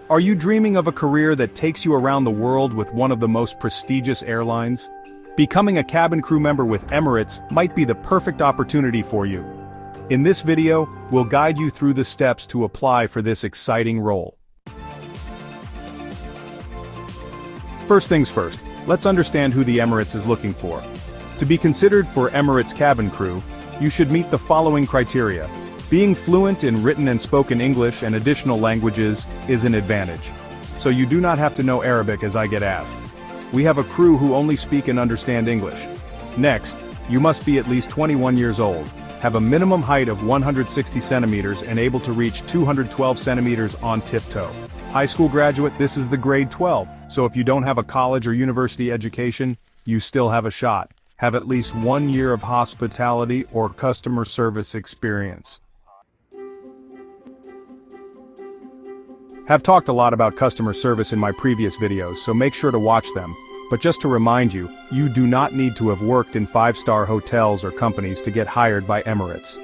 Are you dreaming of a career that takes you around the world with one of the most prestigious airlines? Becoming a cabin crew member with Emirates might be the perfect opportunity for you. In this video, we'll guide you through the steps to apply for this exciting role. First things first, let's understand who the Emirates is looking for. To be considered for Emirates cabin crew, you should meet the following criteria. Being fluent in written and spoken English and additional languages is an advantage. So you do not have to know Arabic, as I get asked. We have a crew who only speak and understand English. Next, you must be at least 21 years old, have a minimum height of 160 centimeters and able to reach 212 centimeters on tiptoe. High school graduate, this is the grade 12, so if you don't have a college or university education, you still have a shot. Have at least 1 year of hospitality or customer service experience. Have talked a lot about customer service in my previous videos, so make sure to watch them. But just to remind you, you do not need to have worked in 5-star hotels or companies to get hired by Emirates.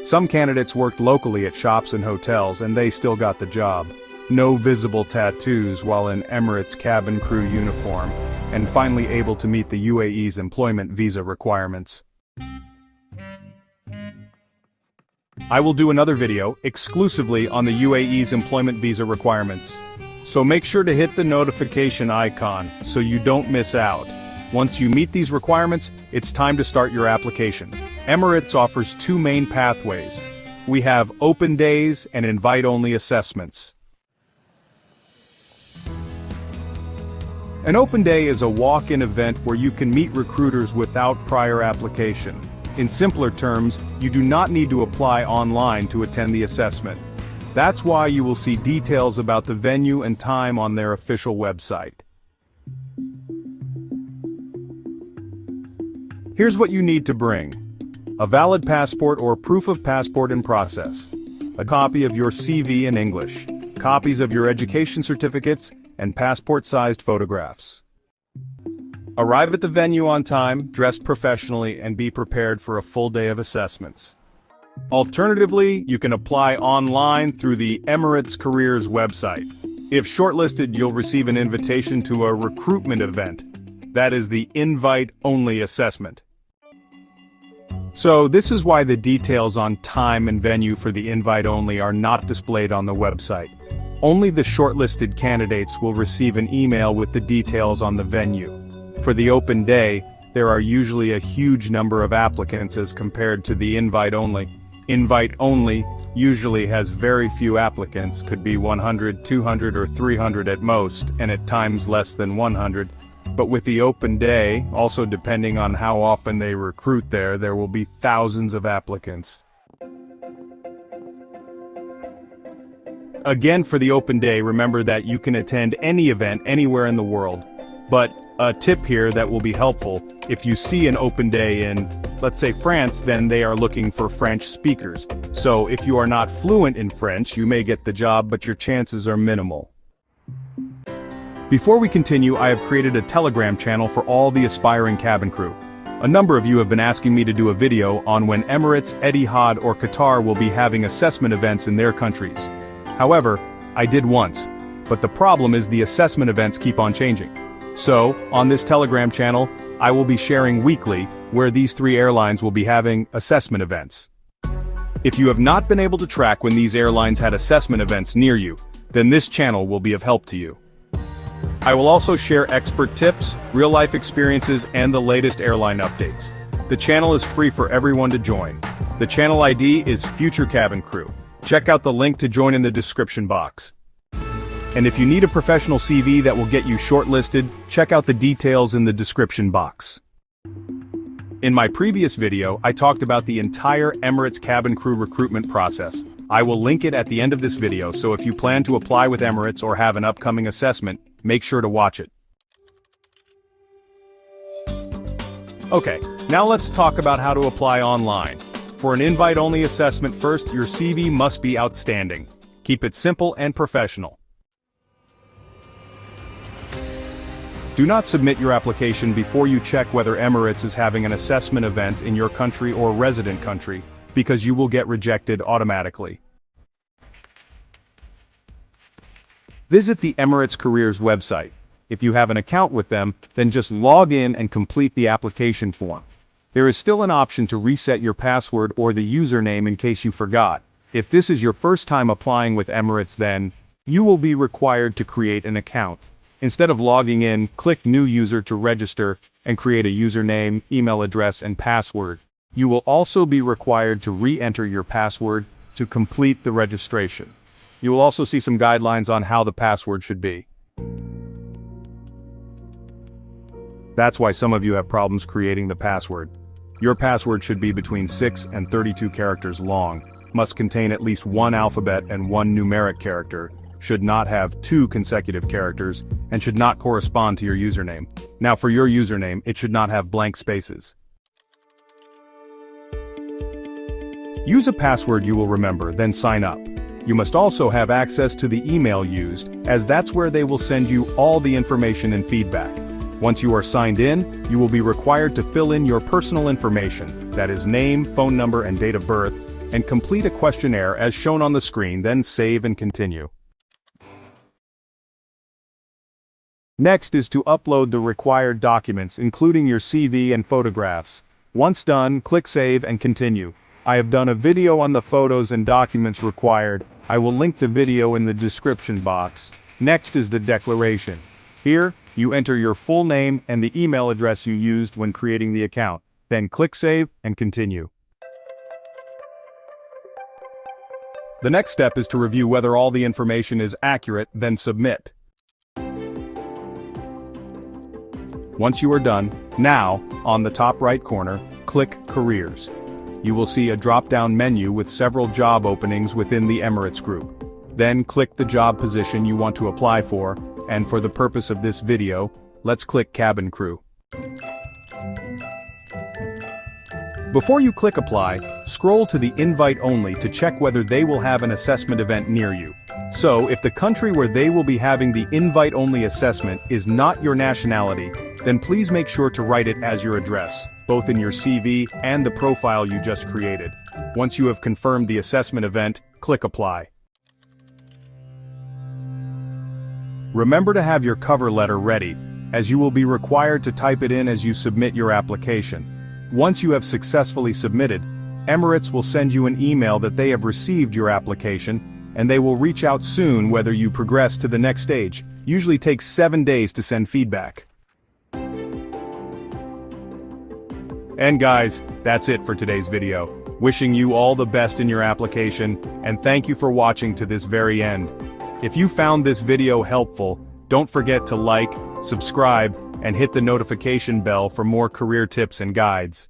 Some candidates worked locally at shops and hotels and they still got the job. No visible tattoos while in Emirates cabin crew uniform, and finally able to meet the UAE's employment visa requirements. I will do another video exclusively on the UAE's employment visa requirements. So make sure to hit the notification icon so you don't miss out. Once you meet these requirements, it's time to start your application. Emirates offers 2 main pathways. We have open days and invite-only assessments. An open day is a walk-in event where you can meet recruiters without prior application. In simpler terms, you do not need to apply online to attend the assessment. That's why you will see details about the venue and time on their official website. Here's what you need to bring: a valid passport or proof of passport in process, a copy of your CV in English, copies of your education certificates, and passport-sized photographs. Arrive at the venue on time, dress professionally, and be prepared for a full day of assessments. Alternatively, you can apply online through the Emirates Careers website. If shortlisted, you'll receive an invitation to a recruitment event. That is the invite-only assessment. So this is why the details on time and venue for the invite-only are not displayed on the website. Only the shortlisted candidates will receive an email with the details on the venue. For the open day, there are usually a huge number of applicants as compared to the invite-only. Invite-only usually has very few applicants, could be 100, 200 or 300 at most, and at times less than 100. But with the open day, also depending on how often they recruit there will be thousands of applicants. Again, for the open day, remember that you can attend any event anywhere in the world. But a tip here that will be helpful: if you see an open day in, let's say, France, then they are looking for French speakers. So if you are not fluent in French, you may get the job, but your chances are minimal. Before we continue, I have created a Telegram channel for all the aspiring cabin crew. A number of you have been asking me to do a video on when Emirates, Etihad, or Qatar will be having assessment events in their countries. However, I did once, but the problem is the assessment events keep on changing. So, on this Telegram channel, I will be sharing weekly where these 3 airlines will be having assessment events. If you have not been able to track when these airlines had assessment events near you, then this channel will be of help to you. I will also share expert tips, real-life experiences, and the latest airline updates. The channel is free for everyone to join. The channel ID is Future Cabin Crew. Check out the link to join in the description box. And if you need a professional CV that will get you shortlisted, check out the details in the description box. In my previous video, I talked about the entire Emirates cabin crew recruitment process. I will link it at the end of this video, so if you plan to apply with Emirates or have an upcoming assessment, make sure to watch it. Okay, now let's talk about how to apply online. For an invite-only assessment, first, your CV must be outstanding. Keep it simple and professional. Do not submit your application before you check whether Emirates is having an assessment event in your country or resident country, because you will get rejected automatically. Visit the Emirates Careers website. If you have an account with them, then just log in and complete the application form. There is still an option to reset your password or the username in case you forgot. If this is your first time applying with Emirates, then you will be required to create an account. Instead of logging in, click New User to register and create a username, email address, and password. You will also be required to re-enter your password to complete the registration. You will also see some guidelines on how the password should be. That's why some of you have problems creating the password. Your password should be between 6 and 32 characters long, must contain at least one alphabet and one numeric character, should not have 2 consecutive characters, and should not correspond to your username. Now for your username, it should not have blank spaces. Use a password you will remember, then sign up. You must also have access to the email used, as that's where they will send you all the information and feedback. Once you are signed in, you will be required to fill in your personal information, that is name, phone number, and date of birth, and complete a questionnaire as shown on the screen, then save and continue. Next is to upload the required documents, including your CV and photographs. Once done, click Save and Continue. I have done a video on the photos and documents required. I will link the video in the description box. Next is the declaration. Here, you enter your full name and the email address you used when creating the account. Then click Save and Continue. The next step is to review whether all the information is accurate, then submit. Once you are done, now, on the top right corner, click Careers. You will see a drop-down menu with several job openings within the Emirates Group. Then click the job position you want to apply for, and for the purpose of this video, let's click Cabin Crew. Before you click Apply, scroll to the Invite Only to check whether they will have an assessment event near you. So, if the country where they will be having the Invite Only assessment is not your nationality, then please make sure to write it as your address, both in your CV and the profile you just created. Once you have confirmed the assessment event, click Apply. Remember to have your cover letter ready, as you will be required to type it in as you submit your application. Once you have successfully submitted, Emirates will send you an email that they have received your application, and they will reach out soon whether you progress to the next stage. Usually takes 7 days to send feedback. And guys, that's it for today's video. Wishing you all the best in your application, and thank you for watching to this very end. If you found this video helpful, don't forget to like, subscribe, and hit the notification bell for more career tips and guides.